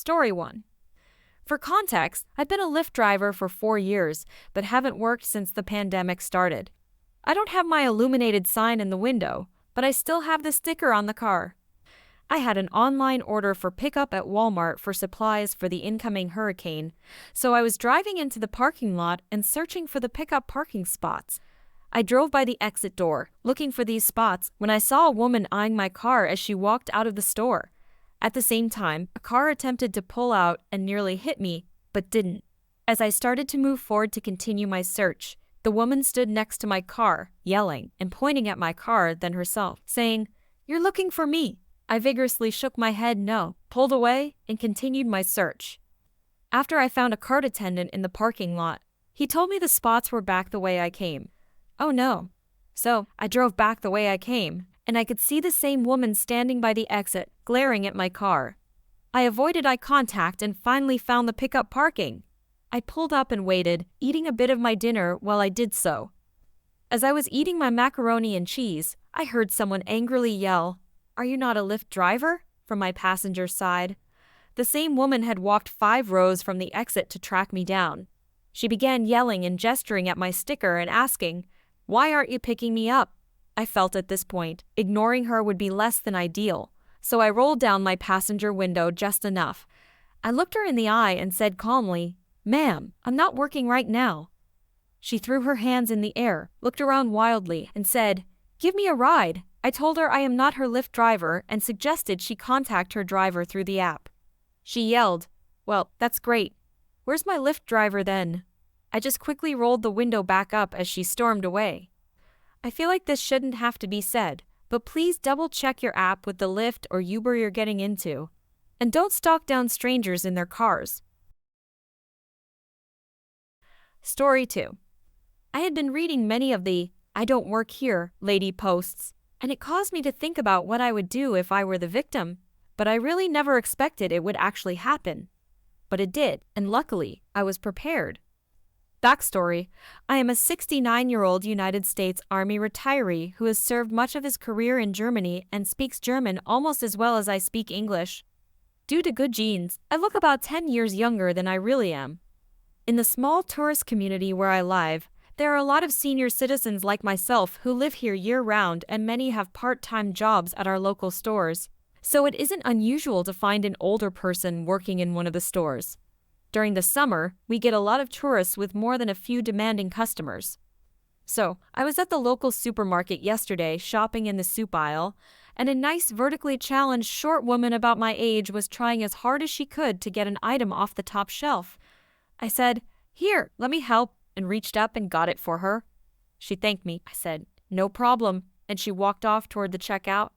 Story 1. For context, I've been a Lyft driver for 4 years, but haven't worked since the pandemic started. I don't have my illuminated sign in the window, but I still have the sticker on the car. I had an online order for pickup at Walmart for supplies for the incoming hurricane, so I was driving into the parking lot and searching for the pickup parking spots. I drove by the exit door, looking for these spots, when I saw a woman eyeing my car as she walked out of the store. At the same time, a car attempted to pull out and nearly hit me, but didn't. As I started to move forward to continue my search, the woman stood next to my car, yelling and pointing at my car, then herself, saying, "You're looking for me." I vigorously shook my head no, pulled away, and continued my search. After I found a cart attendant in the parking lot, he told me the spots were back the way I came. Oh no. So, I drove back the way I came, and I could see the same woman standing by the exit, glaring at my car. I avoided eye contact and finally found the pickup parking. I pulled up and waited, eating a bit of my dinner while I did so. As I was eating my macaroni and cheese, I heard someone angrily yell, "Are you not a Lyft driver?" from my passenger side. The same woman had walked 5 rows from the exit to track me down. She began yelling and gesturing at my sticker and asking, "Why aren't you picking me up?" I felt at this point, ignoring her would be less than ideal, so I rolled down my passenger window just enough. I looked her in the eye and said calmly, "Ma'am, I'm not working right now." She threw her hands in the air, looked around wildly, and said, "Give me a ride." I told her I am not her Lyft driver and suggested she contact her driver through the app. She yelled, "Well, that's great. Where's my Lyft driver then?" I just quickly rolled the window back up as she stormed away. I feel like this shouldn't have to be said, but please double check your app with the Lyft or Uber you're getting into. And don't stalk down strangers in their cars. Story 2. I had been reading many of the "I don't work here" lady posts, and it caused me to think about what I would do if I were the victim, but I really never expected it would actually happen. But it did, and luckily, I was prepared. Backstory: I am a 69-year-old United States Army retiree who has served much of his career in Germany and speaks German almost as well as I speak English. Due to good genes, I look about 10 years younger than I really am. In the small tourist community where I live, there are a lot of senior citizens like myself who live here year-round, and many have part-time jobs at our local stores, so it isn't unusual to find an older person working in one of the stores. During the summer, we get a lot of tourists with more than a few demanding customers. So, I was at the local supermarket yesterday shopping in the soup aisle, and a nice vertically challenged short woman about my age was trying as hard as she could to get an item off the top shelf. I said, "Here, let me help," and reached up and got it for her. She thanked me. I said, "No problem," and she walked off toward the checkout.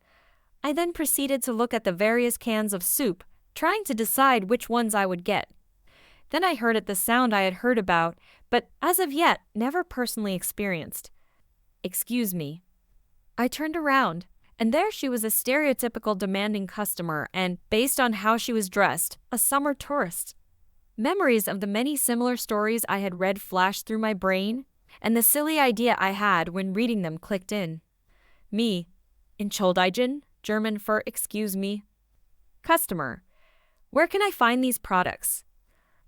I then proceeded to look at the various cans of soup, trying to decide which ones I would get. Then I heard the sound I had heard about, but as of yet, never personally experienced. "Excuse me." I turned around, and there she was, a stereotypical demanding customer and, based on how she was dressed, a summer tourist. Memories of the many similar stories I had read flashed through my brain, and the silly idea I had when reading them clicked in. Me. Entschuldigen, German for "excuse me." Customer. Where can I find these products?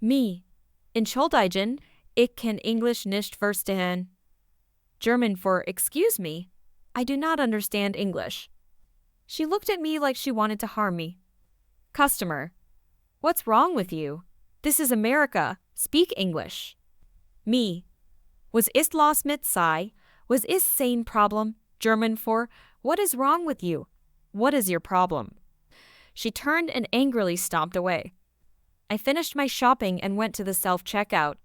Me. Entschuldigen, ich kann Englisch nicht verstehen. German for "excuse me." I do not understand English. She looked at me like she wanted to harm me. Customer. What's wrong with you? This is America. Speak English. Me. Was ist los mit sei? Was ist sein Problem? German for "what is wrong with you? What is your problem?" She turned and angrily stomped away. I finished my shopping and went to the self-checkout.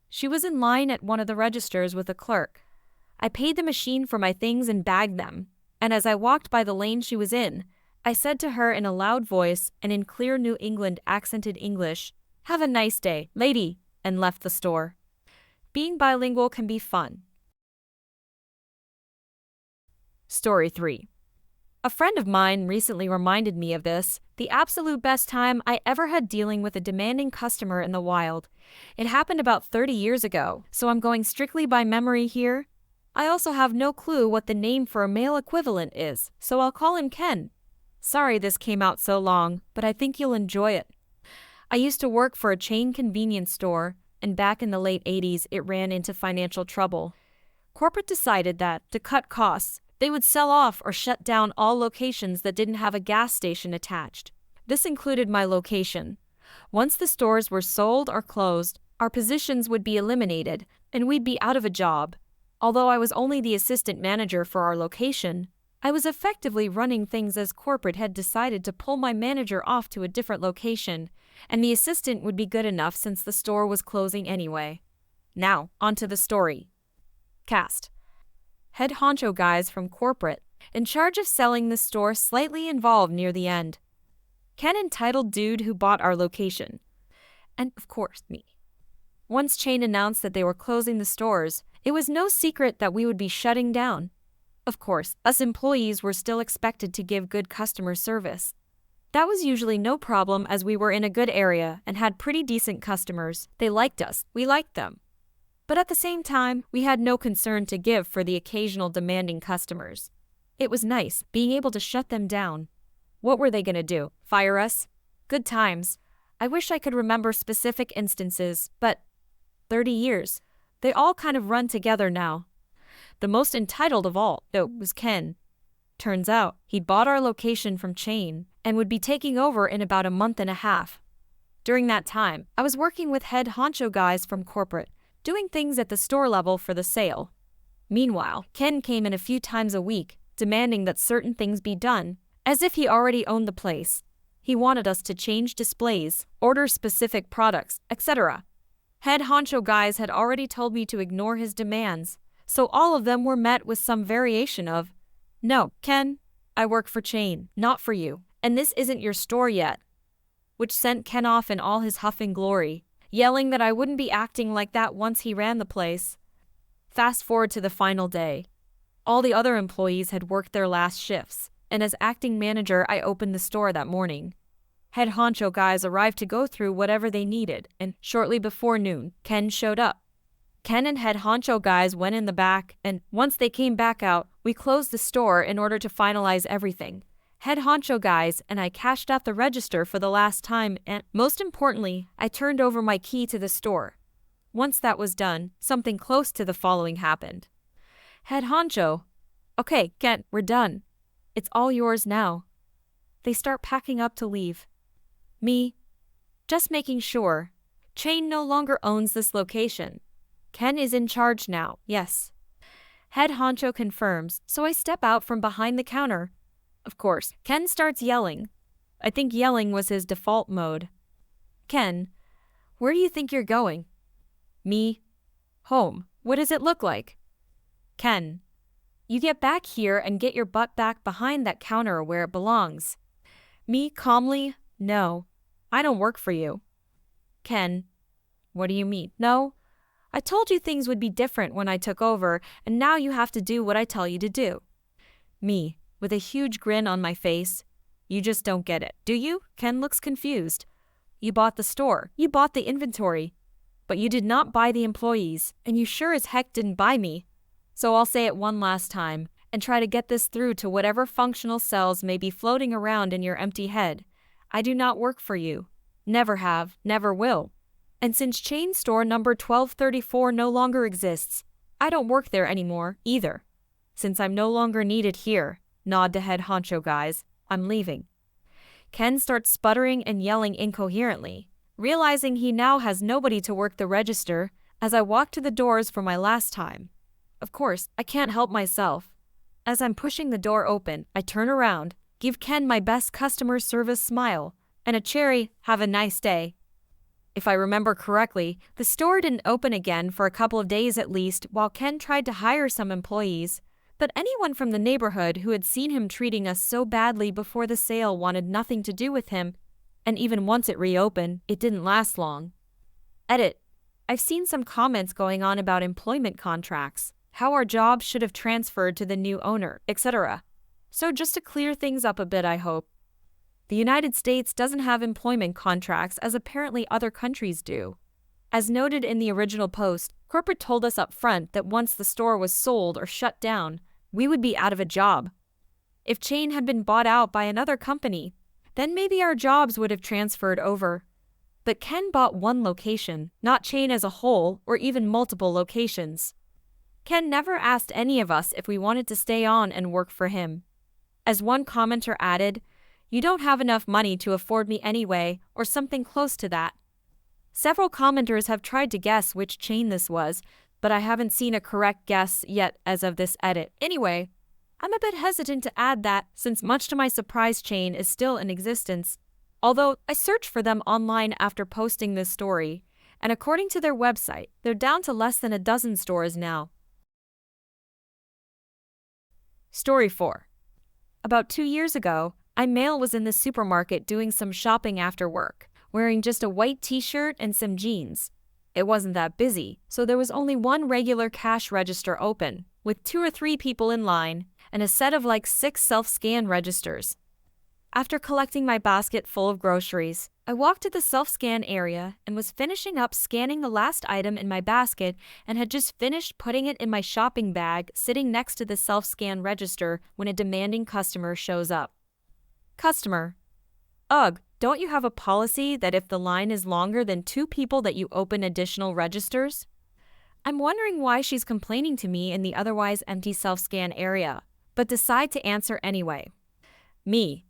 She was in line at one of the registers with a clerk. I paid the machine for my things and bagged them, and as I walked by the lane she was in, I said to her in a loud voice and in clear New England accented English, "Have a nice day, lady," and left the store. Being bilingual can be fun. Story 3. A friend of mine recently reminded me of this, the absolute best time I ever had dealing with a demanding customer in the wild. It happened about 30 years ago, so I'm going strictly by memory here. I also have no clue what the name for a male equivalent is, so I'll call him Ken. Sorry this came out so long, but I think you'll enjoy it. I used to work for a chain convenience store, and back in the late 80s it ran into financial trouble. Corporate decided that, to cut costs, they would sell off or shut down all locations that didn't have a gas station attached. This included my location. Once the stores were sold or closed, our positions would be eliminated, and we'd be out of a job. Although I was only the assistant manager for our location, I was effectively running things as corporate had decided to pull my manager off to a different location, and the assistant would be good enough since the store was closing anyway. Now, onto the story. Cast. Head honcho guys from corporate, in charge of selling the store, slightly involved near the end. Ken, entitled dude who bought our location. And, of course, me. Once chain announced that they were closing the stores, it was no secret that we would be shutting down. Of course, us employees were still expected to give good customer service. That was usually no problem as we were in a good area and had pretty decent customers. They liked us, we liked them. But at the same time, we had no concern to give for the occasional demanding customers. It was nice being able to shut them down. What were they gonna do? Fire us? Good times. I wish I could remember specific instances, but 30 years. They all kind of run together now. The most entitled of all, though, was Ken. Turns out, he'd bought our location from chain and would be taking over in about a month and a half. During that time, I was working with head honcho guys from corporate, doing things at the store level for the sale. Meanwhile, Ken came in a few times a week, demanding that certain things be done, as if he already owned the place. He wanted us to change displays, order specific products, etc. Head honcho guys had already told me to ignore his demands, so all of them were met with some variation of, "No, Ken, I work for chain, not for you, and this isn't your store yet," which sent Ken off in all his huffing glory, yelling that I wouldn't be acting like that once he ran the place. Fast forward to the final day. All the other employees had worked their last shifts, and as acting manager I opened the store that morning. Head honcho guys arrived to go through whatever they needed, and shortly before noon, Ken showed up. Ken and head honcho guys went in the back, and once they came back out, we closed the store in order to finalize everything. Head honcho guys and I cashed out the register for the last time, and most importantly, I turned over my key to the store. Once that was done, something close to the following happened. Head honcho, "Okay, Ken, we're done. It's all yours now." They start packing up to leave. Me, "Just making sure. Chain no longer owns this location. Ken is in charge now, yes." Head honcho confirms, so I step out from behind the counter. Of course, Ken starts yelling. I think yelling was his default mode. "Ken, where do you think you're going?" Me, "Home. What does it look like?" Ken, "You get back here and get your butt back behind that counter where it belongs." Me, calmly, "No, I don't work for you." Ken, "What do you mean? No? I told you things would be different when I took over, and now you have to do what I tell you to do." Me, with a huge grin on my face, "You just don't get it, do you?" Ken looks confused. "You bought the store, you bought the inventory, but you did not buy the employees, and you sure as heck didn't buy me. So I'll say it one last time, and try to get this through to whatever functional cells may be floating around in your empty head. I do not work for you. Never have, never will. And since chain store number 1234 no longer exists, I don't work there anymore, either. Since I'm no longer needed here," nod to head honcho guys, "I'm leaving." Ken starts sputtering and yelling incoherently, realizing he now has nobody to work the register, as I walk to the doors for my last time. Of course, I can't help myself. As I'm pushing the door open, I turn around, give Ken my best customer service smile, and a cherry, "Have a nice day." If I remember correctly, the store didn't open again for a couple of days at least while Ken tried to hire some employees, but anyone from the neighborhood who had seen him treating us so badly before the sale wanted nothing to do with him, and even once it reopened, it didn't last long. Edit. I've seen some comments going on about employment contracts, how our jobs should have transferred to the new owner, etc. So just to clear things up a bit, I hope. The United States doesn't have employment contracts as apparently other countries do. As noted in the original post, corporate told us up front that once the store was sold or shut down, we would be out of a job. If chain had been bought out by another company, then maybe our jobs would have transferred over. But Ken bought one location, not chain as a whole or even multiple locations. Ken never asked any of us if we wanted to stay on and work for him. As one commenter added, "You don't have enough money to afford me anyway," or something close to that. Several commenters have tried to guess which chain this was, but I haven't seen a correct guess yet as of this edit. Anyway, I'm a bit hesitant to add that, since much to my surprise chain is still in existence. Although I searched for them online after posting this story, and according to their website, they're down to less than a dozen stores now. Story 4. About 2 years ago, Male was in the supermarket doing some shopping after work, wearing just a white t-shirt and some jeans. It wasn't that busy, so there was only one regular cash register open, with 2 or 3 people in line, and a set of like 6 self-scan registers. After collecting my basket full of groceries, I walked to the self-scan area and was finishing up scanning the last item in my basket and had just finished putting it in my shopping bag sitting next to the self-scan register when a demanding customer shows up. Customer: "Ugh, don't you have a policy that if the line is longer than 2 people that you open additional registers?" I'm wondering why she's complaining to me in the otherwise empty self-scan area, but decide to answer anyway. Me: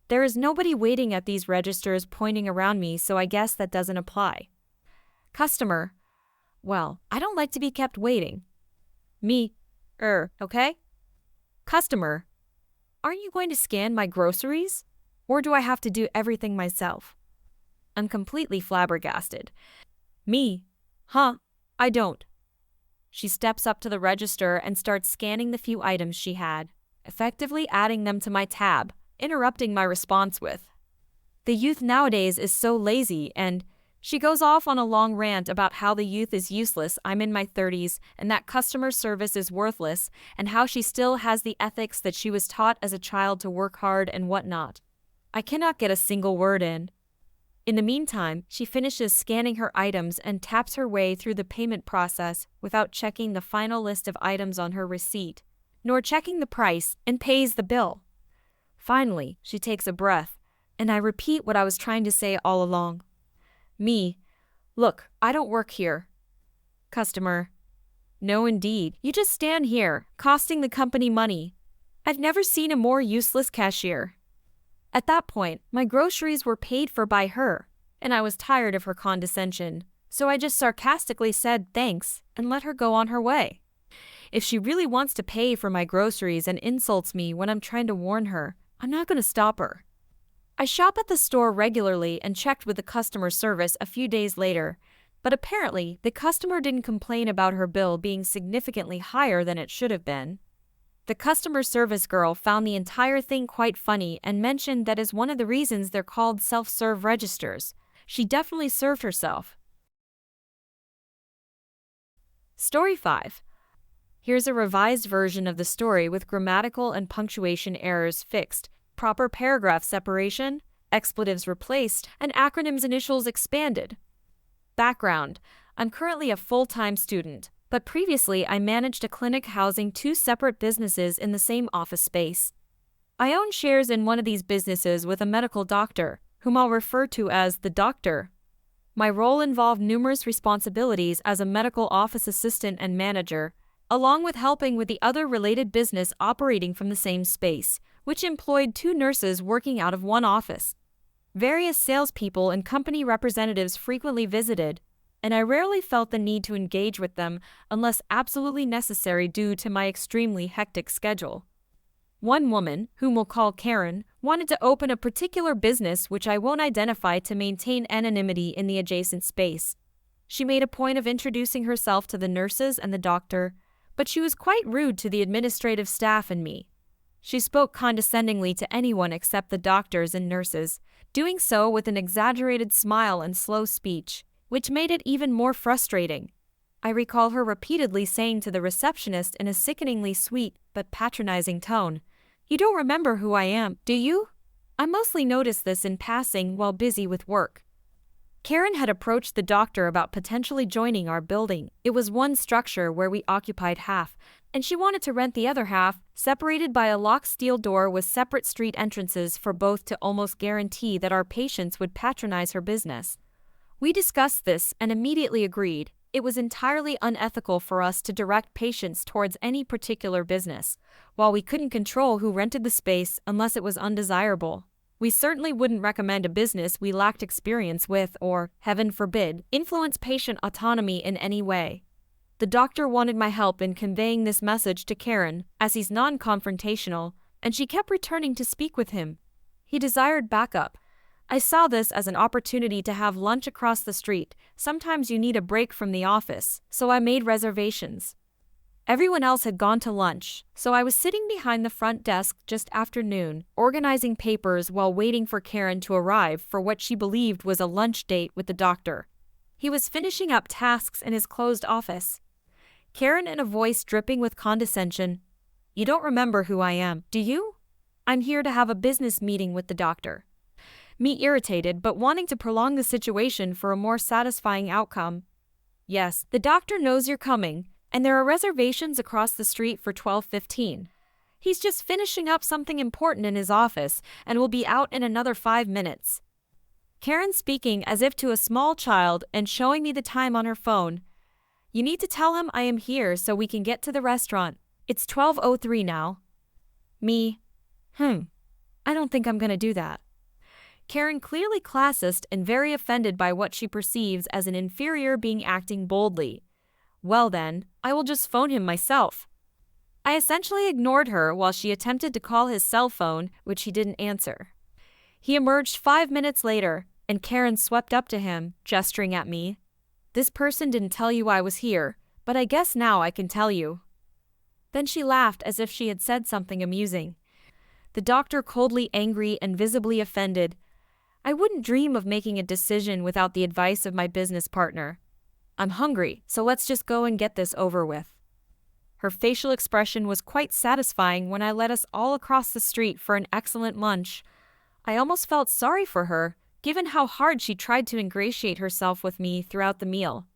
"There is nobody waiting at these registers pointing around me, so I guess that doesn't apply." Customer: "Well, I don't like to be kept waiting." Me: Okay." Customer: "Aren't you going to scan my groceries? Or do I have to do everything myself?" I'm completely flabbergasted. Me: "Huh, I don't." She steps up to the register and starts scanning the few items she had, effectively adding them to my tab, interrupting my response with, "The youth nowadays is so lazy," and she goes off on a long rant about how the youth is useless. I'm in my 30s and that customer service is worthless, and how she still has the ethics that she was taught as a child to work hard and whatnot. I cannot get a single word in. In the meantime, she finishes scanning her items and taps her way through the payment process without checking the final list of items on her receipt, nor checking the price, and pays the bill. Finally, she takes a breath, and I repeat what I was trying to say all along. Me: "Look, I don't work here." Customer: "No indeed, you just stand here, costing the company money. I've never seen a more useless cashier." At that point, my groceries were paid for by her, and I was tired of her condescension, so I just sarcastically said thanks and let her go on her way. If she really wants to pay for my groceries and insults me when I'm trying to warn her, I'm not going to stop her. I shop at the store regularly and checked with the customer service a few days later, but apparently the customer didn't complain about her bill being significantly higher than it should have been. The customer service girl found the entire thing quite funny and mentioned that is one of the reasons they're called self-serve registers. She definitely served herself. Story 5. Here's a revised version of the story with grammatical and punctuation errors fixed, proper paragraph separation, expletives replaced, and acronyms initials expanded. Background: I'm currently a full-time student, but previously I managed a clinic housing 2 separate businesses in the same office space. I own shares in one of these businesses with a medical doctor, whom I'll refer to as the doctor. My role involved numerous responsibilities as a medical office assistant and manager, along with helping with the other related business operating from the same space, which employed 2 nurses working out of one office. Various salespeople and company representatives frequently visited, and I rarely felt the need to engage with them unless absolutely necessary due to my extremely hectic schedule. One woman, whom we'll call Karen, wanted to open a particular business which I won't identify to maintain anonymity in the adjacent space. She made a point of introducing herself to the nurses and the doctor, but she was quite rude to the administrative staff and me. She spoke condescendingly to anyone except the doctors and nurses, doing so with an exaggerated smile and slow speech, which made it even more frustrating. I recall her repeatedly saying to the receptionist in a sickeningly sweet but patronizing tone, "You don't remember who I am, do you?" I mostly noticed this in passing while busy with work. Karen had approached the doctor about potentially joining our building. It was one structure where we occupied half, and she wanted to rent the other half, separated by a locked steel door with separate street entrances for both to almost guarantee that our patients would patronize her business. We discussed this and immediately agreed. It was entirely unethical for us to direct patients towards any particular business, while we couldn't control who rented the space unless it was undesirable. We certainly wouldn't recommend a business we lacked experience with or, heaven forbid, influence patient autonomy in any way. The doctor wanted my help in conveying this message to Karen, as he's non-confrontational, and she kept returning to speak with him. He desired backup. I saw this as an opportunity to have lunch across the street. Sometimes you need a break from the office, so I made reservations. Everyone else had gone to lunch, so I was sitting behind the front desk just after noon, organizing papers while waiting for Karen to arrive for what she believed was a lunch date with the doctor. He was finishing up tasks in his closed office. Karen, in a voice dripping with condescension, "You don't remember who I am, do you? I'm here to have a business meeting with the doctor." Me irritated but wanting to prolong the situation for a more satisfying outcome. "Yes, the doctor knows you're coming, and there are reservations across the street for 12:15. He's just finishing up something important in his office and will be out in another 5 minutes." Karen speaking as if to a small child and showing me the time on her phone. "You need to tell him I am here so we can get to the restaurant. It's 12:03 now." Me. I don't think I'm gonna do that. Karen, clearly classist and very offended by what she perceives as an inferior being acting boldly. "Well then, I will just phone him myself." I essentially ignored her while she attempted to call his cell phone, which he didn't answer. He emerged 5 minutes later, and Karen swept up to him, gesturing at me. "This person didn't tell you I was here, but I guess now I can tell you." Then she laughed as if she had said something amusing. The doctor, coldly angry and visibly offended. I wouldn't dream of making a decision without the advice of my business partner. "I'm hungry, so let's just go and get this over with." Her facial expression was quite satisfying when I led us all across the street for an excellent lunch. I almost felt sorry for her, given how hard she tried to ingratiate herself with me throughout the meal.